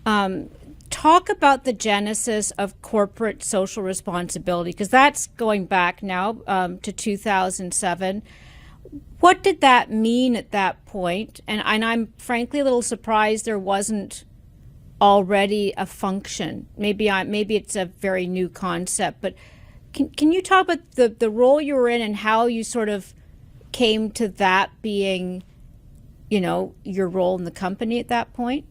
Talk about the genesis of corporate social responsibility, because that's going back now to 2007. What did that mean at that point? And I'm frankly a little surprised there wasn't already a function. Maybe it's a very new concept, but can you talk about the role you were in and how you sort of came to that being, your role in the company at that point?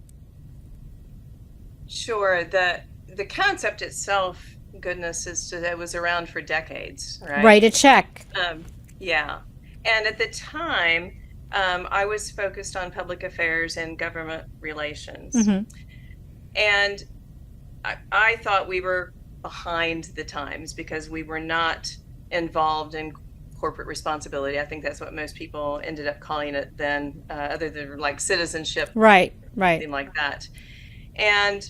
Sure. The concept itself, goodness, it was around for decades, right? Write a check. Yeah. And at the time, I was focused on public affairs and government relations. Mm-hmm. And I thought we were behind the times because we were not involved in corporate responsibility. I think that's what most people ended up calling it then, other than like citizenship, Right, something right. like that. And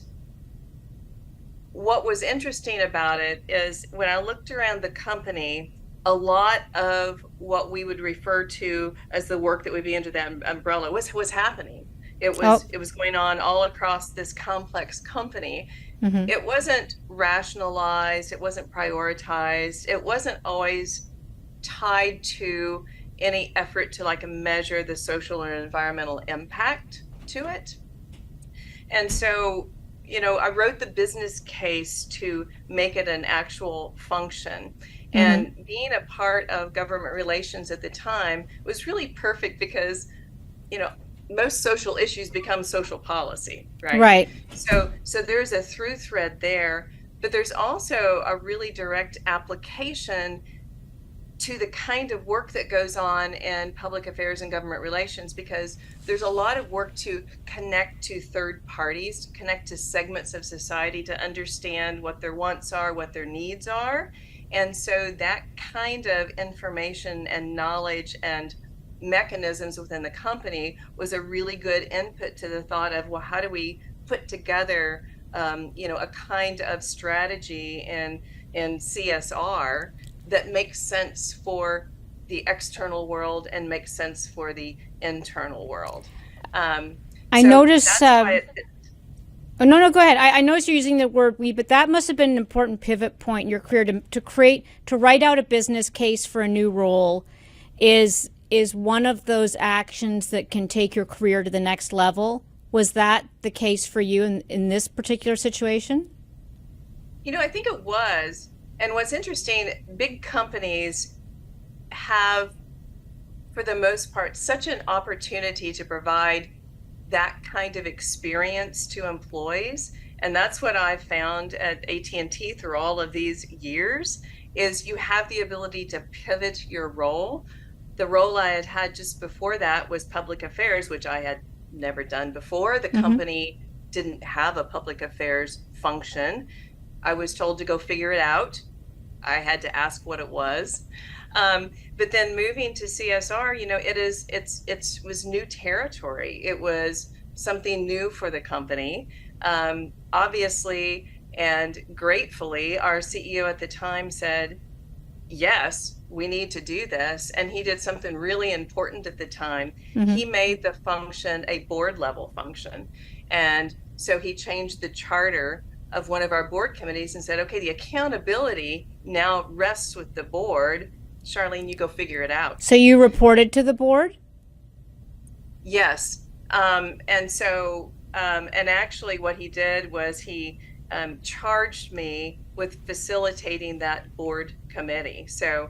what was interesting about it is when I looked around the company, a lot of what we would refer to as the work that would be under that umbrella was happening. It Oh, was it was going on all across this complex company. mm-hmm. It wasn't rationalized, it wasn't prioritized, it wasn't always tied to any effort to like measure the social and environmental impact to it. And so, I wrote the business case to make it an actual function. Mm-hmm. And being a part of government relations at the time was really perfect because, you know, most social issues become social policy, right? Right. So there's a through thread there, but there's also a really direct application to the kind of work that goes on in public affairs and government relations, because there's a lot of work to connect to third parties, to connect to segments of society, to understand what their wants are, what their needs are. And so that kind of information and knowledge and mechanisms within the company was a really good input to the thought of, well, how do we put together a kind of strategy in CSR that makes sense for the external world and makes sense for the internal world. I So notice. that's why Oh, no, no, go ahead. I notice you're using the word we, but that must have been an important pivot point in your career to write out a business case for a new role is one of those actions that can take your career to the next level. Was that the case for you in this particular situation? I think it was. And what's interesting, big companies have, for the most part, such an opportunity to provide that kind of experience to employees. And that's what I've found at AT&T through all of these years, is you have the ability to pivot your role. The role I had had just before that was public affairs, which I had never done before. The Mm-hmm. company didn't have a public affairs function. I was told to go figure it out. I had to ask what it was. But then moving to CSR, it was new territory. It was something new for the company. Obviously and gratefully, our CEO at the time said, yes, we need to do this. And he did something really important at the time. Mm-hmm. He made the function a board level function. And so he changed the charter of one of our board committees and said, okay, the accountability now rests with the board. Charlene, you go figure it out. So you reported to the board? Yes. And actually what he did was he charged me with facilitating that board committee. So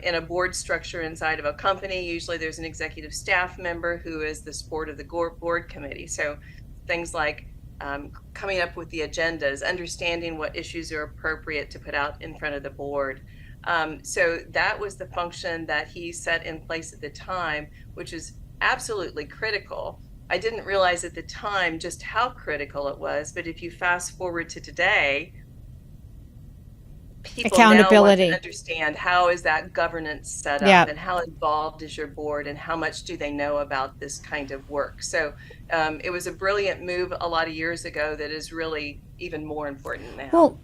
in a board structure inside of a company, usually there's an executive staff member who is the support of the board committee. So things like coming up with the agendas, understanding what issues are appropriate to put out in front of the board. So that was the function that he set in place at the time, which is absolutely critical. I didn't realize at the time just how critical it was, but if you fast forward to today, people now want to Accountability. understand how is that governance set Yeah. up and how involved is your board and how much do they know about this kind of work. So it was a brilliant move a lot of years ago that is really even more important now. Well,